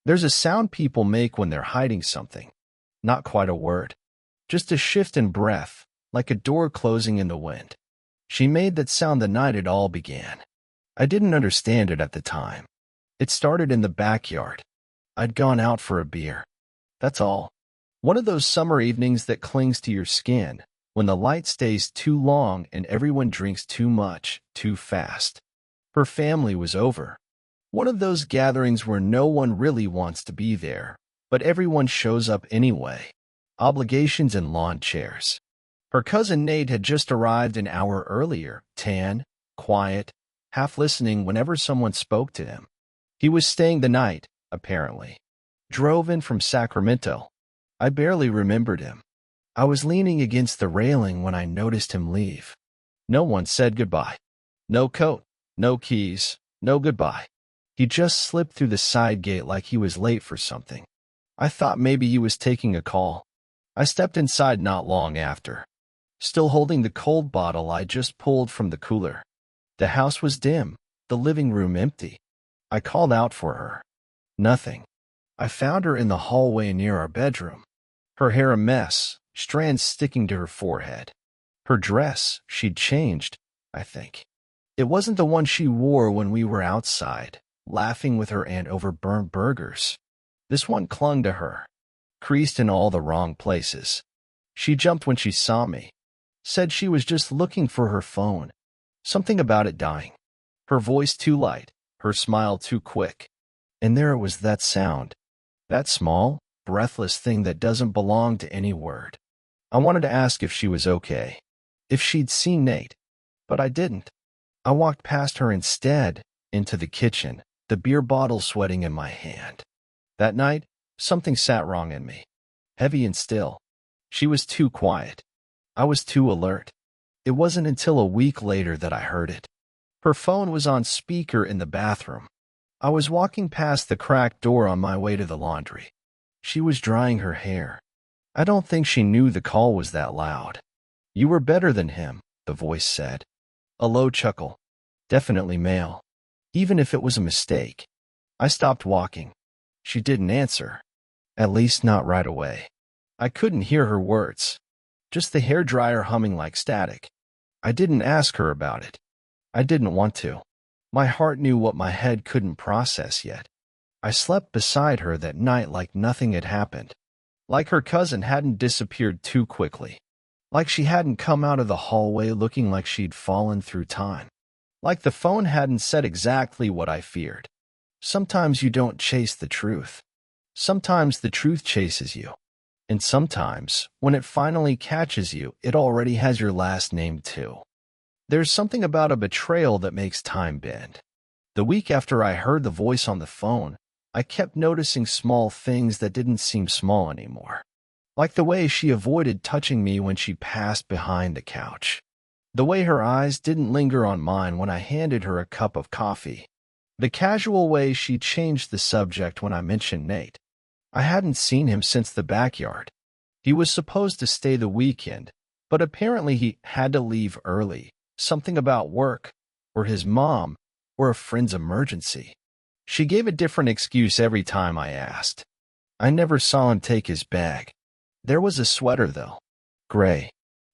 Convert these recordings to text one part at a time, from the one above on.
There's a sound people make when they're hiding something. Not quite a word. Just a shift in breath, like a door closing in the wind. She made that sound the night it all began. I didn't understand it at the time. It started in the backyard. I'd gone out for a beer. That's all. One of those summer evenings that clings to your skin, when the light stays too long and everyone drinks too much, too fast. Her family was over. One of those gatherings where no one really wants to be there, but everyone shows up anyway. Obligations and lawn chairs. Her cousin Nate had just arrived an hour earlier, tan, quiet, half listening whenever someone spoke to him. He was staying the night, apparently. Drove in from Sacramento. I barely remembered him. I was leaning against the railing when I noticed him leave. No one said goodbye. No coat, no keys, no goodbye. He just slipped through the side gate like he was late for something. I thought maybe he was taking a call. I stepped inside not long after, still holding the cold bottle I just pulled from the cooler. The house was dim, the living room empty. I called out for her. Nothing. I found her in the hallway near our bedroom. Her hair a mess, strands sticking to her forehead. Her dress, she'd changed, I think. It wasn't the one she wore when we were outside, laughing with her aunt over burnt burgers. This one clung to her, creased in all the wrong places. She jumped when she saw me, said she was just looking for her phone. Something about it dying. Her voice too light, her smile too quick. And there it was, that sound. That small, breathless thing that doesn't belong to any word. I wanted to ask if she was okay, if she'd seen Nate, but I didn't. I walked past her instead, into the kitchen, the beer bottle sweating in my hand. That night, something sat wrong in me. Heavy and still. She was too quiet. I was too alert. It wasn't until a week later that I heard it. Her phone was on speaker in the bathroom. I was walking past the cracked door on my way to the laundry. She was drying her hair. I don't think she knew the call was that loud. "You were better than him," the voice said. A low chuckle. Definitely male. Even if it was a mistake. I stopped walking. She didn't answer. At least not right away. I couldn't hear her words. Just the hairdryer humming like static. I didn't ask her about it. I didn't want to. My heart knew what my head couldn't process yet. I slept beside her that night like nothing had happened. Like her cousin hadn't disappeared too quickly. Like she hadn't come out of the hallway looking like she'd fallen through time. Like the phone hadn't said exactly what I feared. Sometimes you don't chase the truth. Sometimes the truth chases you. And sometimes, when it finally catches you, it already has your last name too. There's something about a betrayal that makes time bend. The week after I heard the voice on the phone, I kept noticing small things that didn't seem small anymore. Like the way she avoided touching me when she passed behind the couch. The way her eyes didn't linger on mine when I handed her a cup of coffee. The casual way she changed the subject when I mentioned Nate. I hadn't seen him since the backyard. He was supposed to stay the weekend, but apparently he had to leave early. Something about work, or his mom, or a friend's emergency. She gave a different excuse every time I asked. I never saw him take his bag. There was a sweater, though. Gray.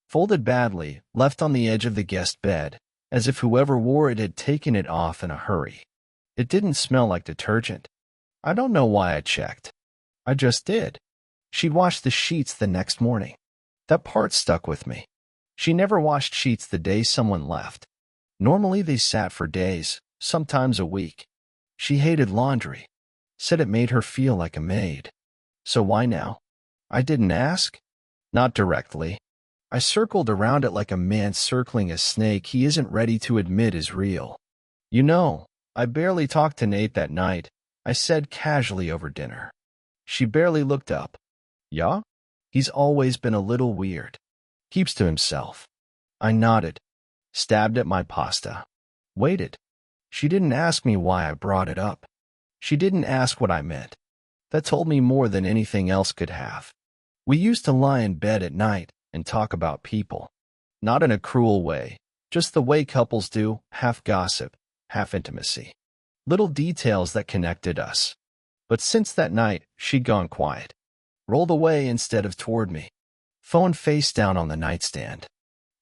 Folded badly, left on the edge of the guest bed, as if whoever wore it had taken it off in a hurry. It didn't smell like detergent. I don't know why I checked. I just did. She'd washed the sheets the next morning. That part stuck with me. She never washed sheets the day someone left. Normally they sat for days, sometimes a week. She hated laundry. Said it made her feel like a maid. So why now? I didn't ask. Not directly. I circled around it like a man circling a snake he isn't ready to admit is real. "You know, I barely talked to Nate that night," I said casually over dinner. She barely looked up. "Yeah? He's always been a little weird. Keeps to himself." I nodded, stabbed at my pasta. Waited. She didn't ask me why I brought it up. She didn't ask what I meant. That told me more than anything else could have. We used to lie in bed at night and talk about people. Not in a cruel way, just the way couples do, half gossip, half intimacy. Little details that connected us. But since that night, she'd gone quiet, rolled away instead of toward me. Phone face down on the nightstand.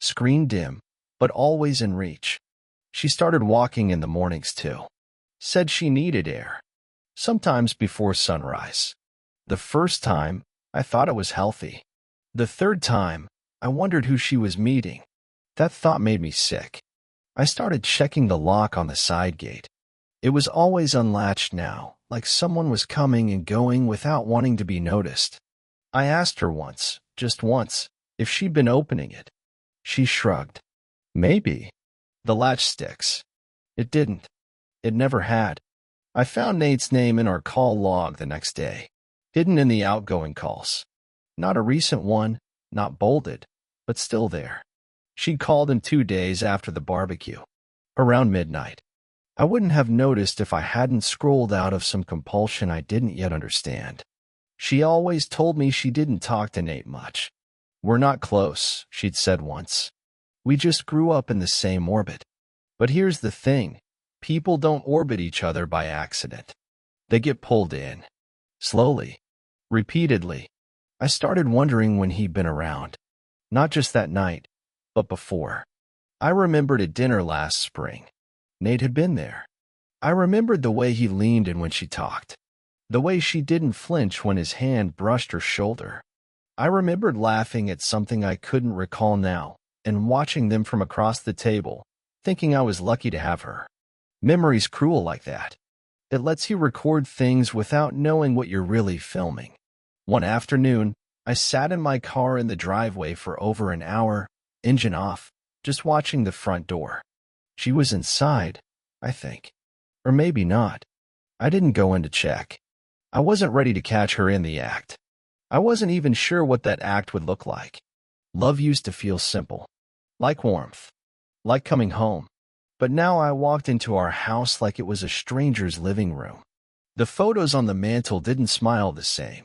Screen dim, but always in reach. She started walking in the mornings too. Said she needed air. Sometimes before sunrise. The first time, I thought it was healthy. The third time, I wondered who she was meeting. That thought made me sick. I started checking the lock on the side gate. It was always unlatched now, like someone was coming and going without wanting to be noticed. I asked her once, just once, if she'd been opening it. She shrugged. Maybe. The latch sticks. It didn't. It never had. I found Nate's name in our call log the next day, hidden in the outgoing calls. Not a recent one, not bolded, but still there. She'd called him 2 days after the barbecue, around midnight. I wouldn't have noticed if I hadn't scrolled out of some compulsion I didn't yet understand. She always told me she didn't talk to Nate much. We're not close, she'd said once. We just grew up in the same orbit. But here's the thing. People don't orbit each other by accident. They get pulled in. Slowly. Repeatedly. I started wondering when he'd been around. Not just that night, but before. I remembered a dinner last spring. Nate had been there. I remembered the way he leaned in when she talked. The way she didn't flinch when his hand brushed her shoulder. I remembered laughing at something I couldn't recall now, and watching them from across the table, thinking I was lucky to have her. Memory's cruel like that. It lets you record things without knowing what you're really filming. One afternoon, I sat in my car in the driveway for over an hour, engine off, just watching the front door. She was inside, I think. Or maybe not. I didn't go in to check. I wasn't ready to catch her in the act. I wasn't even sure what that act would look like. Love used to feel simple. Like warmth. Like coming home. But now I walked into our house like it was a stranger's living room. The photos on the mantel didn't smile the same.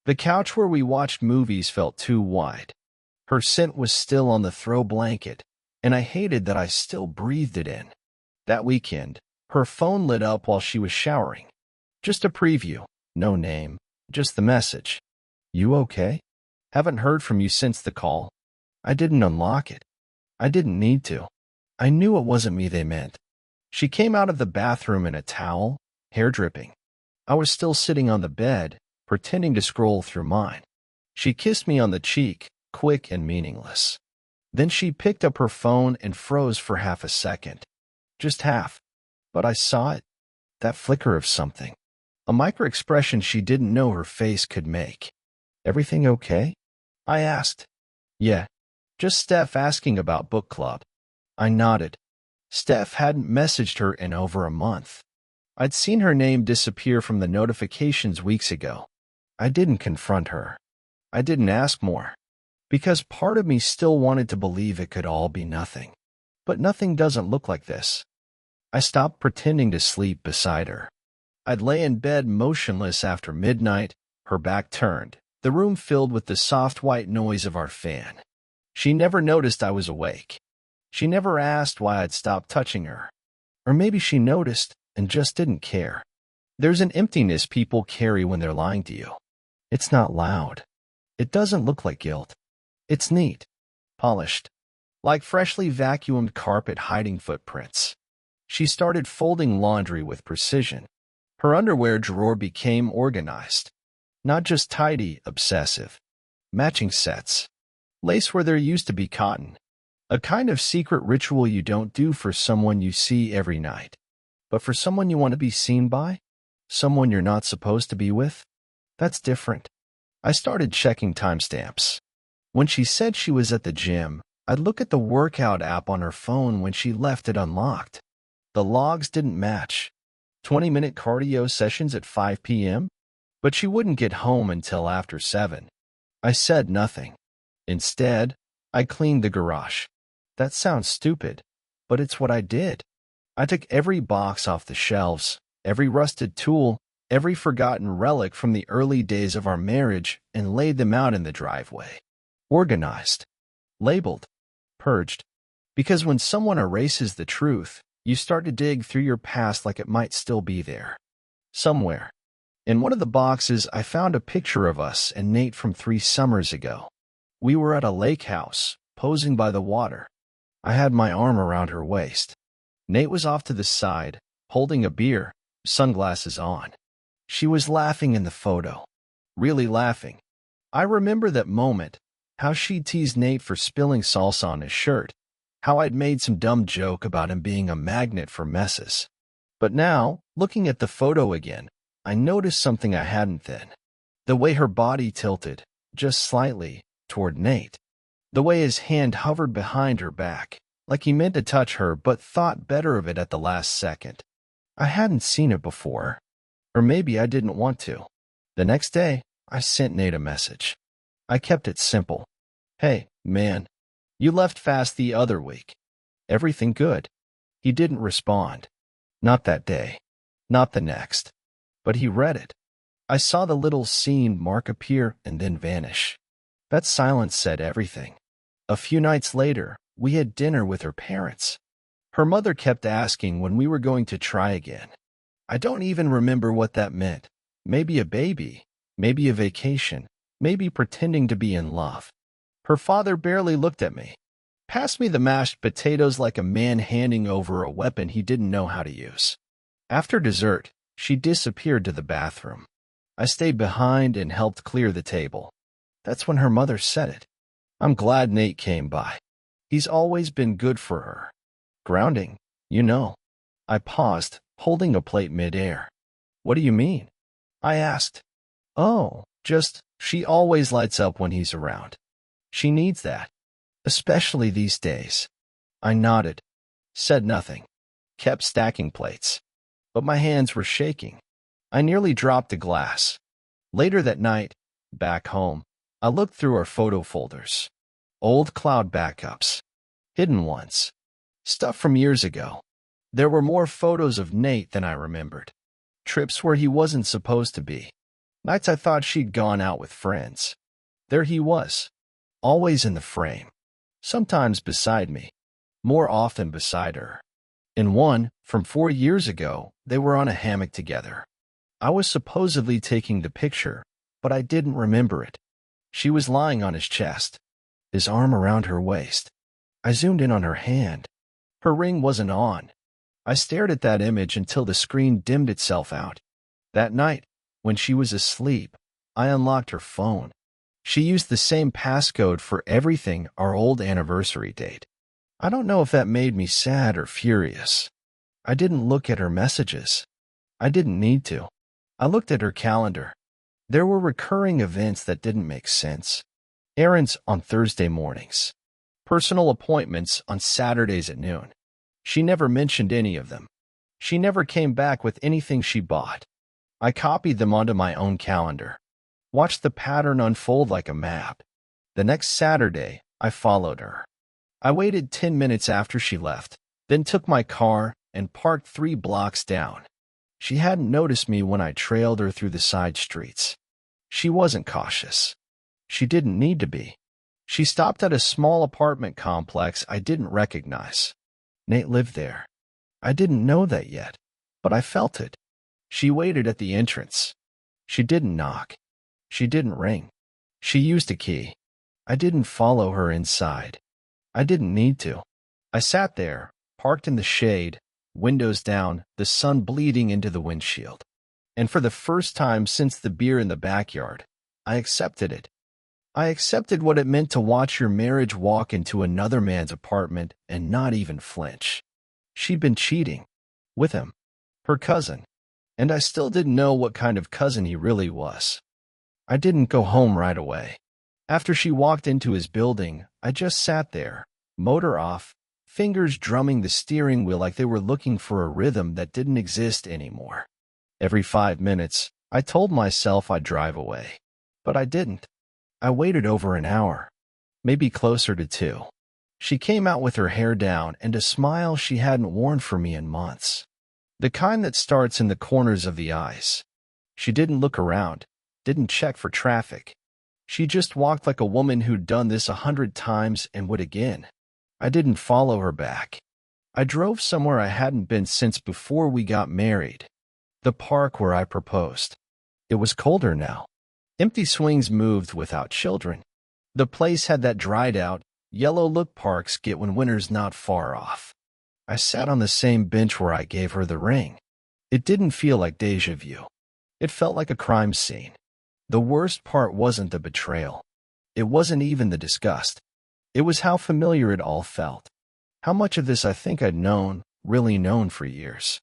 The couch where we watched movies felt too wide. Her scent was still on the throw blanket, and I hated that I still breathed it in. That weekend, her phone lit up while she was showering. Just a preview, no name, just the message. You okay? Haven't heard from you since the call. I didn't unlock it. I didn't need to. I knew it wasn't me they meant. She came out of the bathroom in a towel, hair dripping. I was still sitting on the bed, pretending to scroll through mine. She kissed me on the cheek, quick and meaningless. Then she picked up her phone and froze for half a second. Just half. But I saw it. That flicker of something. A micro-expression she didn't know her face could make. Everything okay? I asked. Yeah. Just Steph asking about book club. I nodded. Steph hadn't messaged her in over a month. I'd seen her name disappear from the notifications weeks ago. I didn't confront her. I didn't ask more. Because part of me still wanted to believe it could all be nothing. But nothing doesn't look like this. I stopped pretending to sleep beside her. I'd lay in bed motionless after midnight, her back turned, the room filled with the soft white noise of our fan. She never noticed I was awake. She never asked why I'd stopped touching her. Or maybe she noticed and just didn't care. There's an emptiness people carry when they're lying to you. It's not loud. It doesn't look like guilt. It's neat, polished, like freshly vacuumed carpet hiding footprints. She started folding laundry with precision. Her underwear drawer became organized. Not just tidy, obsessive. Matching sets. Lace where there used to be cotton. A kind of secret ritual you don't do for someone you see every night. But for someone you want to be seen by? Someone you're not supposed to be with? That's different. I started checking timestamps. When she said she was at the gym, I'd look at the workout app on her phone when she left it unlocked. The logs didn't match. 20-minute cardio sessions at 5 p.m.? But she wouldn't get home until after 7. I said nothing. Instead, I cleaned the garage. That sounds stupid, but it's what I did. I took every box off the shelves, every rusted tool, every forgotten relic from the early days of our marriage, and laid them out in the driveway. Organized. Labeled. Purged. Because when someone erases the truth, you start to dig through your past like it might still be there. Somewhere. In one of the boxes, I found a picture of us and Nate from 3 summers ago. We were at a lake house, posing by the water. I had my arm around her waist. Nate was off to the side, holding a beer, sunglasses on. She was laughing in the photo. Really laughing. I remember that moment, how she teased Nate for spilling salsa on his shirt, how I'd made some dumb joke about him being a magnet for messes. But now, looking at the photo again, I noticed something I hadn't then. The way her body tilted, just slightly, toward Nate. The way his hand hovered behind her back, like he meant to touch her but thought better of it at the last second. I hadn't seen it before. Or maybe I didn't want to. The next day, I sent Nate a message. I kept it simple. Hey, man. You left fast the other week. Everything good? He didn't respond. Not that day. Not the next. But he read it. I saw the little scene mark appear and then vanish. That silence said everything. A few nights later, we had dinner with her parents. Her mother kept asking when we were going to try again. I don't even remember what that meant. Maybe a baby, maybe a vacation, maybe pretending to be in love. Her father barely looked at me. Passed me the mashed potatoes like a man handing over a weapon he didn't know how to use. After dessert, she disappeared to the bathroom. I stayed behind and helped clear the table. That's when her mother said it. I'm glad Nate came by. He's always been good for her. Grounding, you know. I paused, holding a plate midair. What do you mean? I asked. Oh, just, she always lights up when he's around. She needs that. Especially these days. I nodded. Said nothing. Kept stacking plates. But my hands were shaking. I nearly dropped a glass. Later that night, back home, I looked through our photo folders. Old cloud backups. Hidden ones. Stuff from years ago. There were more photos of Nate than I remembered. Trips where he wasn't supposed to be. Nights I thought she'd gone out with friends. There he was. Always in the frame. Sometimes beside me. More often beside her. In one, from 4 years ago, they were on a hammock together. I was supposedly taking the picture, but I didn't remember it. She was lying on his chest, his arm around her waist. I zoomed in on her hand. Her ring wasn't on. I stared at that image until the screen dimmed itself out. That night, when she was asleep, I unlocked her phone. She used the same passcode for everything our old anniversary date. I don't know if that made me sad or furious. I didn't look at her messages. I didn't need to. I looked at her calendar. There were recurring events that didn't make sense. Errands on Thursday mornings. Personal appointments on Saturdays at noon. She never mentioned any of them. She never came back with anything she bought. I copied them onto my own calendar. Watched the pattern unfold like a map. The next Saturday, I followed her. I waited 10 minutes after she left, then took my car and parked 3 blocks down. She hadn't noticed me when I trailed her through the side streets. She wasn't cautious. She didn't need to be. She stopped at a small apartment complex I didn't recognize. Nate lived there. I didn't know that yet, but I felt it. She waited at the entrance. She didn't knock. She didn't ring. She used a key. I didn't follow her inside. I didn't need to. I sat there, parked in the shade, windows down, the sun bleeding into the windshield. And for the first time since the beer in the backyard, I accepted it. I accepted what it meant to watch your marriage walk into another man's apartment and not even flinch. She'd been cheating. With him. Her cousin. And I still didn't know what kind of cousin he really was. I didn't go home right away. After she walked into his building, I just sat there, motor off, fingers drumming the steering wheel like they were looking for a rhythm that didn't exist anymore. Every 5 minutes, I told myself I'd drive away. But I didn't. I waited over an hour, maybe closer to 2. She came out with her hair down and a smile she hadn't worn for me in months. The kind that starts in the corners of the eyes. She didn't look around, didn't check for traffic. She just walked like a woman who'd done this 100 times and would again. I didn't follow her back. I drove somewhere I hadn't been since before we got married. The park where I proposed. It was colder now. Empty swings moved without children. The place had that dried-out, yellow look parks get when winter's not far off. I sat on the same bench where I gave her the ring. It didn't feel like déjà vu. It felt like a crime scene. The worst part wasn't the betrayal. It wasn't even the disgust. It was how familiar it all felt. How much of this I think I'd known, really known for years.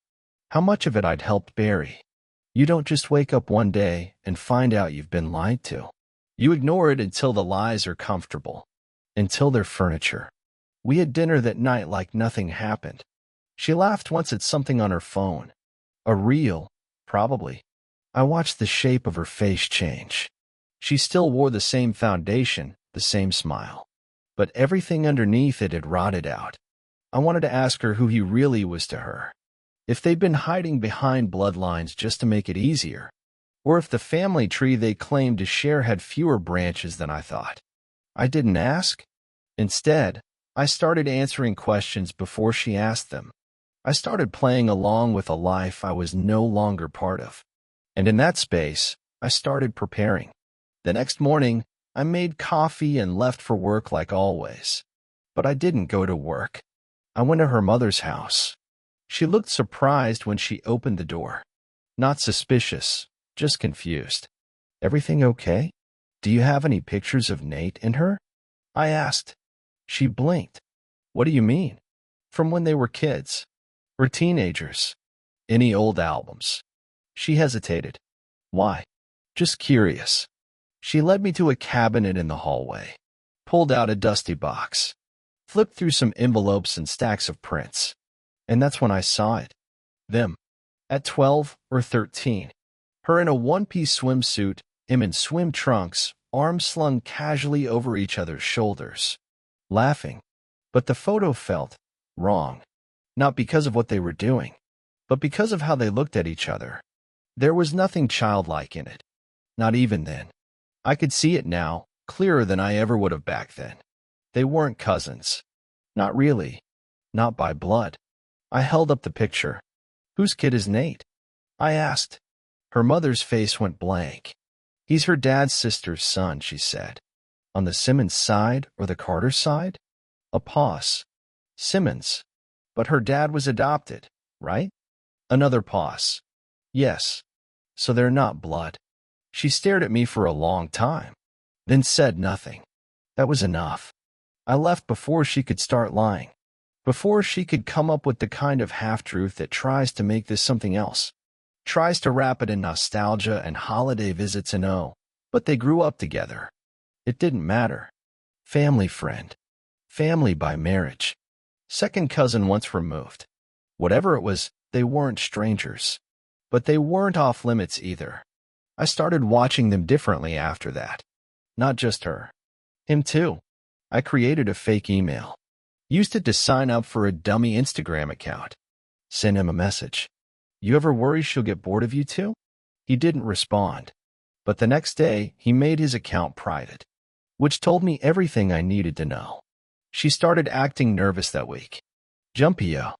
How much of it I'd helped bury. You don't just wake up one day and find out you've been lied to. You ignore it until the lies are comfortable. Until they're furniture. We had dinner that night like nothing happened. She laughed once at something on her phone. A reel, probably. I watched the shape of her face change. She still wore the same foundation, the same smile. But everything underneath it had rotted out. I wanted to ask her who he really was to her. If they'd been hiding behind bloodlines just to make it easier. Or if the family tree they claimed to share had fewer branches than I thought. I didn't ask. Instead, I started answering questions before she asked them. I started playing along with a life I was no longer part of. And in that space, I started preparing. The next morning, I made coffee and left for work like always. But I didn't go to work. I went to her mother's house. She looked surprised when she opened the door. Not suspicious, just confused. Everything okay? Do you have any pictures of Nate and her? I asked. She blinked. What do you mean? From when they were kids. Or teenagers. Any old albums. She hesitated. Why? Just curious. She led me to a cabinet in the hallway. Pulled out a dusty box. Flipped through some envelopes and stacks of prints. And that's when I saw it. Them. At 12 or 13. Her in a one-piece swimsuit, him in swim trunks, arms slung casually over each other's shoulders. Laughing. But the photo felt wrong. Not because of what they were doing, but because of how they looked at each other. There was nothing childlike in it. Not even then. I could see it now, clearer than I ever would have back then. They weren't cousins. Not really. Not by blood. I held up the picture. Whose kid is Nate? I asked. Her mother's face went blank. He's her dad's sister's son, she said. On the Simmons side or the Carter side? A pause. Simmons. But her dad was adopted, right? Another pause. Yes. So they're not blood. She stared at me for a long time, then said nothing. That was enough. I left before she could start lying. Before she could come up with the kind of half-truth that tries to make this something else. Tries to wrap it in nostalgia and holiday visits and but they grew up together. It didn't matter. Family friend. Family by marriage. Second cousin once removed. Whatever it was, they weren't strangers. But they weren't off limits either. I started watching them differently after that. Not just her. Him too. I created a fake email. Used it to sign up for a dummy Instagram account. Sent him a message. You ever worry she'll get bored of you too? He didn't respond. But the next day, he made his account private. Which told me everything I needed to know. She started acting nervous that week. Jumpy-o.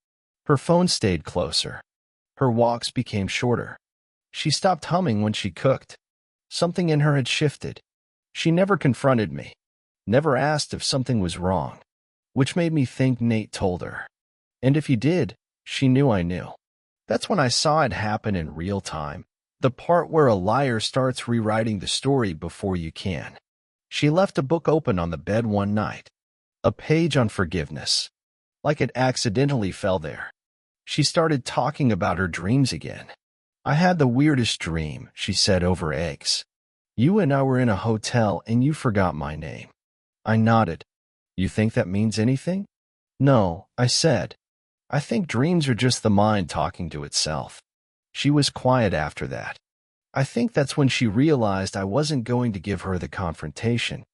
Her phone stayed closer. Her walks became shorter. She stopped humming when she cooked. Something in her had shifted. She never confronted me. Never asked if something was wrong. Which made me think Nate told her. And if he did, she knew I knew. That's when I saw it happen in real time. The part where a liar starts rewriting the story before you can. She left a book open on the bed one night. A page on forgiveness. Like it accidentally fell there. She started talking about her dreams again. I had the weirdest dream, she said over eggs. You and I were in a hotel and you forgot my name. I nodded. You think that means anything? No, I said. I think dreams are just the mind talking to itself. She was quiet after that. I think that's when she realized I wasn't going to give her the confrontation.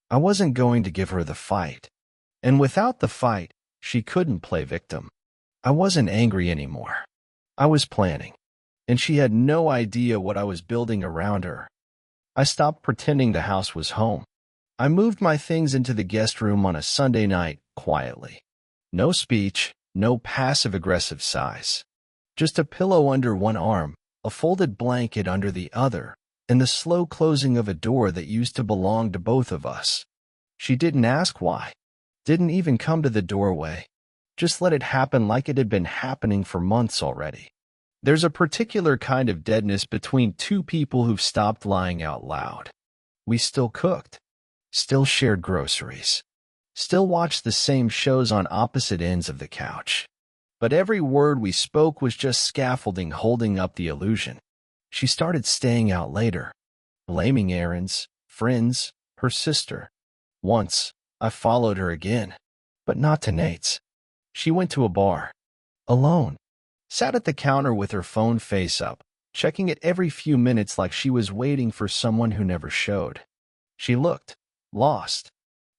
I wasn't going to give her the fight. And without the fight, she couldn't play victim. I wasn't angry anymore. I was planning. And she had no idea what I was building around her. I stopped pretending the house was home. I moved my things into the guest room on a Sunday night, quietly. No speech, no passive-aggressive sighs. Just a pillow under one arm, a folded blanket under the other, and the slow closing of a door that used to belong to both of us. She didn't ask why, didn't even come to the doorway, just let it happen like it had been happening for months already. There's a particular kind of deadness between two people who've stopped lying out loud. We still cooked, still shared groceries, still watched the same shows on opposite ends of the couch. But every word we spoke was just scaffolding holding up the illusion. She started staying out later, blaming errands, friends, her sister. Once, I followed her again, but not to Nate's. She went to a bar, alone, sat at the counter with her phone face up, checking it every few minutes like she was waiting for someone who never showed. She looked lost,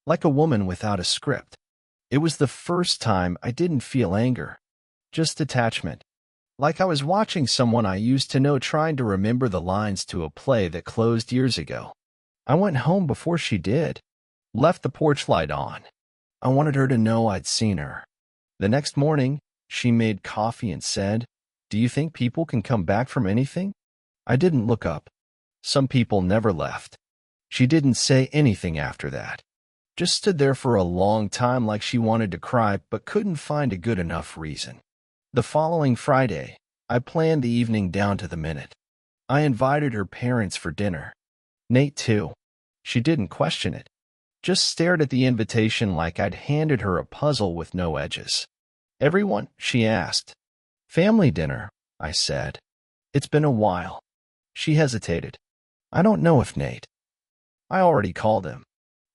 like a woman without a script. It was the first time I didn't feel anger, just detachment, like I was watching someone I used to know trying to remember the lines to a play that closed years ago. I went home before she did, left the porch light on. I wanted her to know I'd seen her. The next morning, she made coffee and said, "Do you think people can come back from anything?" I didn't look up. Some people never left. She didn't say anything after that. Just stood there for a long time like she wanted to cry but couldn't find a good enough reason. The following Friday, I planned the evening down to the minute. I invited her parents for dinner. Nate too. She didn't question it. Just stared at the invitation like I'd handed her a puzzle with no edges. "Everyone?" she asked. "Family dinner," I said. "It's been a while." She hesitated. "I don't know if Nate." I already called him.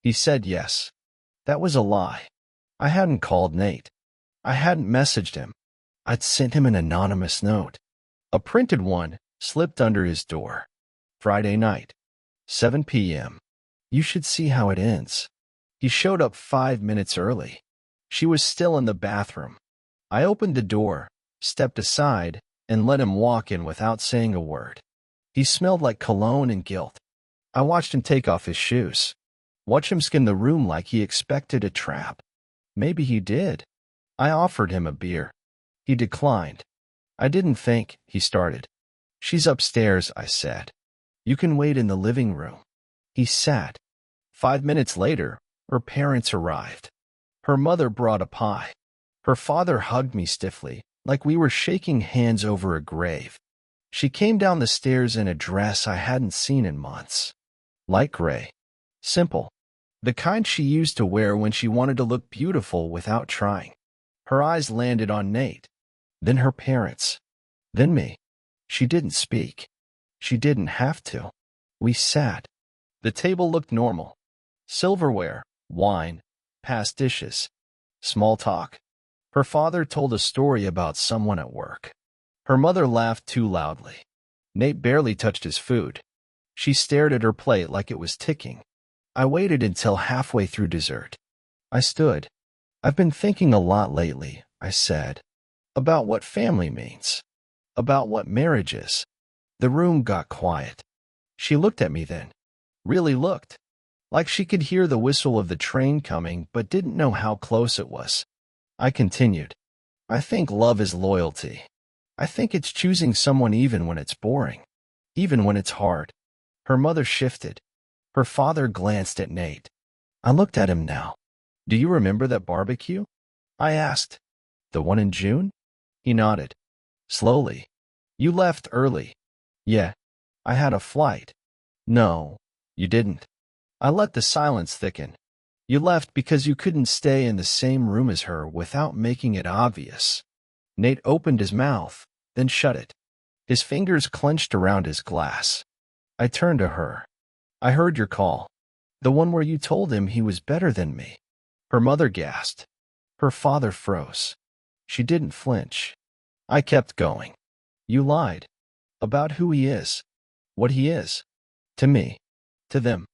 He said yes. That was a lie. I hadn't called Nate. I hadn't messaged him. I'd sent him an anonymous note. A printed one slipped under his door. Friday night, 7 p.m. You should see how it ends. He showed up 5 minutes early. She was still in the bathroom. I opened the door, stepped aside, and let him walk in without saying a word. He smelled like cologne and guilt. I watched him take off his shoes. Watch him skim the room like he expected a trap. Maybe he did. I offered him a beer. He declined. "I didn't think," he started. "She's upstairs," I said. "You can wait in the living room." He sat. 5 minutes later, her parents arrived. Her mother brought a pie. Her father hugged me stiffly, like we were shaking hands over a grave. She came down the stairs in a dress I hadn't seen in months. Light gray. Simple. The kind she used to wear when she wanted to look beautiful without trying. Her eyes landed on Nate, then her parents, then me. She didn't speak. She didn't have to. We sat. The table looked normal. Silverware, wine, past dishes, small talk. Her father told a story about someone at work. Her mother laughed too loudly. Nate barely touched his food. She stared at her plate like it was ticking. I waited until halfway through dessert. I stood. "I've been thinking a lot lately," I said, "about what family means, about what marriage is." The room got quiet. She looked at me then. Really looked. Like she could hear the whistle of the train coming but didn't know how close it was. I continued. "I think love is loyalty. I think it's choosing someone even when it's boring, even when it's hard." Her mother shifted. Her father glanced at Nate. I looked at him now. "Do you remember that barbecue?" I asked. "The one in June?" He nodded. Slowly. "You left early." "Yeah. I had a flight." "No, you didn't." I let the silence thicken. "You left because you couldn't stay in the same room as her without making it obvious." Nate opened his mouth, then shut it. His fingers clenched around his glass. I turned to her. "I heard your call. The one where you told him he was better than me." Her mother gasped. Her father froze. She didn't flinch. I kept going. "You lied. About who he is. What he is. To me. To them."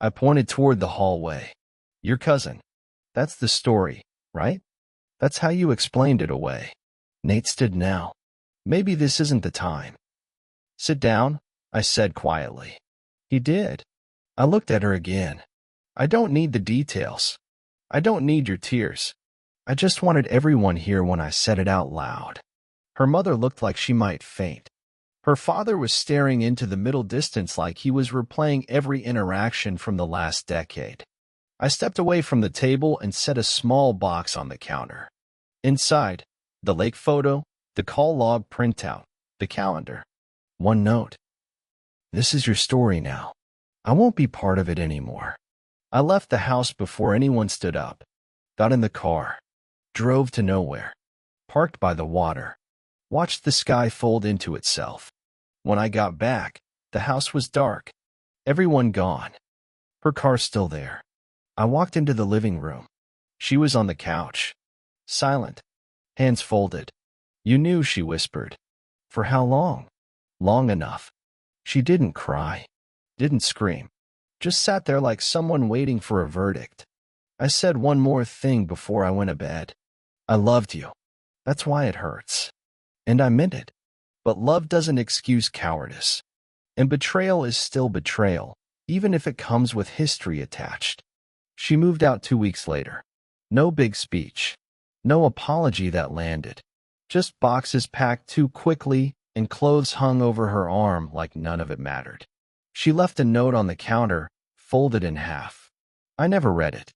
I pointed toward the hallway. "Your cousin. That's the story, right? That's how you explained it away." Nate stood now. "Maybe this isn't the time." "Sit down," I said quietly. He did. I looked at her again. "I don't need the details. I don't need your tears. I just wanted everyone here when I said it out loud." Her mother looked like she might faint. Her father was staring into the middle distance like he was replaying every interaction from the last decade. I stepped away from the table and set a small box on the counter. Inside, the lake photo, the call log printout, the calendar. One note. This is your story now. I won't be part of it anymore. I left the house before anyone stood up, got in the car, drove to nowhere, parked by the water, watched the sky fold into itself. When I got back, the house was dark, everyone gone. Her car still there. I walked into the living room. She was on the couch, silent, hands folded. You knew, she whispered. For how long? Long enough. She didn't cry, didn't scream, just sat there like someone waiting for a verdict. I said one more thing before I went to bed. I loved you. That's why it hurts. And I meant it. But love doesn't excuse cowardice. And betrayal is still betrayal, even if it comes with history attached. She moved out 2 weeks later. No big speech. No apology that landed. Just boxes packed too quickly and clothes hung over her arm like none of it mattered. She left a note on the counter, folded in half. I never read it.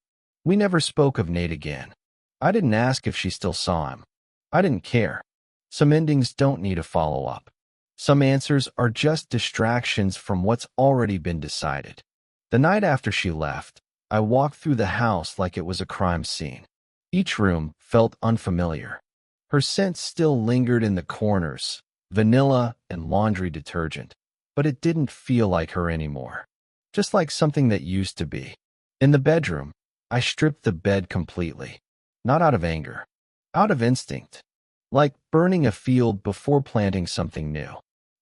We never spoke of Nate again. I didn't ask if she still saw him. I didn't care. Some endings don't need a follow-up. Some answers are just distractions from what's already been decided. The night after she left, I walked through the house like it was a crime scene. Each room felt unfamiliar. Her scent still lingered in the corners, vanilla and laundry detergent, but it didn't feel like her anymore. Just like something that used to be. In the bedroom, I stripped the bed completely. Not out of anger, out of instinct. Like burning a field before planting something new.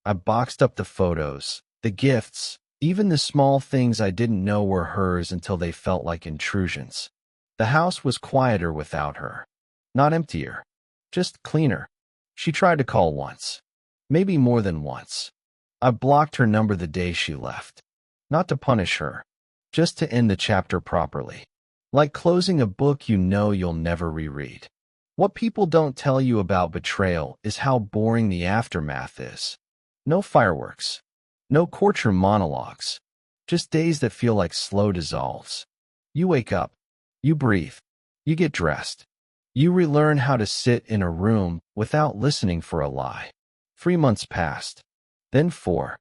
I boxed up the photos, the gifts, even the small things I didn't know were hers until they felt like intrusions. The house was quieter without her. Not emptier, just cleaner. She tried to call once. Maybe more than once. I blocked her number the day she left. Not to punish her, just to end the chapter properly. Like closing a book you know you'll never reread. What people don't tell you about betrayal is how boring the aftermath is. No fireworks. No courtroom monologues. Just days that feel like slow dissolves. You wake up. You breathe. You get dressed. You relearn how to sit in a room without listening for a lie. 3 months passed. Then 4.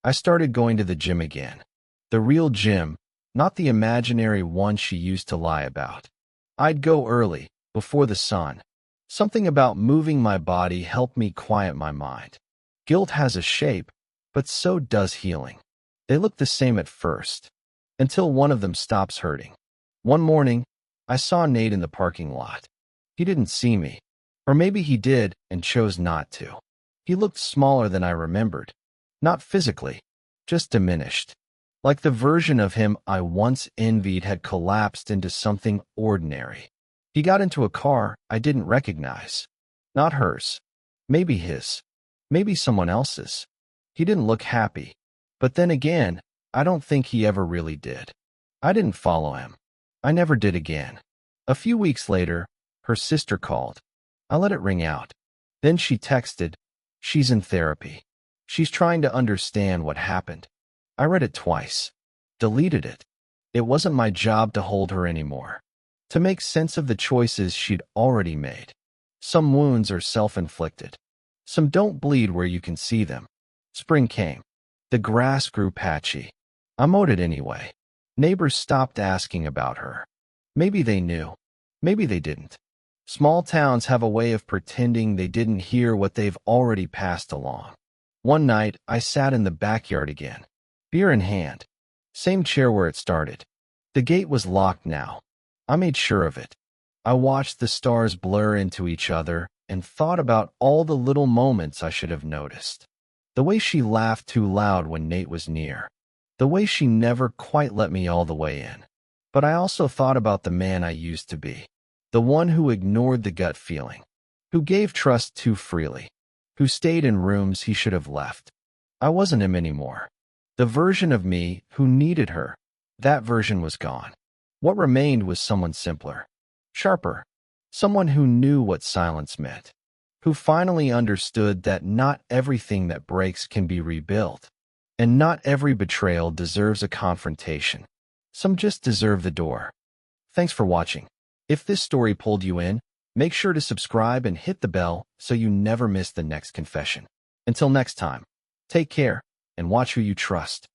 I started going to the gym again. The real gym, not the imaginary one she used to lie about. I'd go early, before the sun. Something about moving my body helped me quiet my mind. Guilt has a shape, but so does healing. They look the same at first, until one of them stops hurting. One morning, I saw Nate in the parking lot. He didn't see me. Or maybe he did and chose not to. He looked smaller than I remembered. Not physically, just diminished. Like the version of him I once envied had collapsed into something ordinary. He got into a car I didn't recognize. Not hers. Maybe his. Maybe someone else's. He didn't look happy. But then again, I don't think he ever really did. I didn't follow him. I never did again. A few weeks later, her sister called. I let it ring out. Then she texted, "She's in therapy. She's trying to understand what happened." I read it twice. Deleted it. It wasn't my job to hold her anymore. To make sense of the choices she'd already made. Some wounds are self-inflicted. Some don't bleed where you can see them. Spring came. The grass grew patchy. I mowed it anyway. Neighbors stopped asking about her. Maybe they knew. Maybe they didn't. Small towns have a way of pretending they didn't hear what they've already passed along. One night, I sat in the backyard again. Beer in hand. Same chair where it started. The gate was locked now. I made sure of it. I watched the stars blur into each other and thought about all the little moments I should have noticed. The way she laughed too loud when Nate was near. The way she never quite let me all the way in. But I also thought about the man I used to be. The one who ignored the gut feeling. Who gave trust too freely. Who stayed in rooms he should have left. I wasn't him anymore. The version of me who needed her, that version was gone. What remained was someone simpler. Sharper. Someone who knew what silence meant. who finally understood that not everything that breaks can be rebuilt, and not every betrayal deserves a confrontation. Some just deserve the door. Thanks for watching. If this story pulled you in, make sure to subscribe and hit the bell so you never miss the next confession. Until next time, take care and watch who you trust.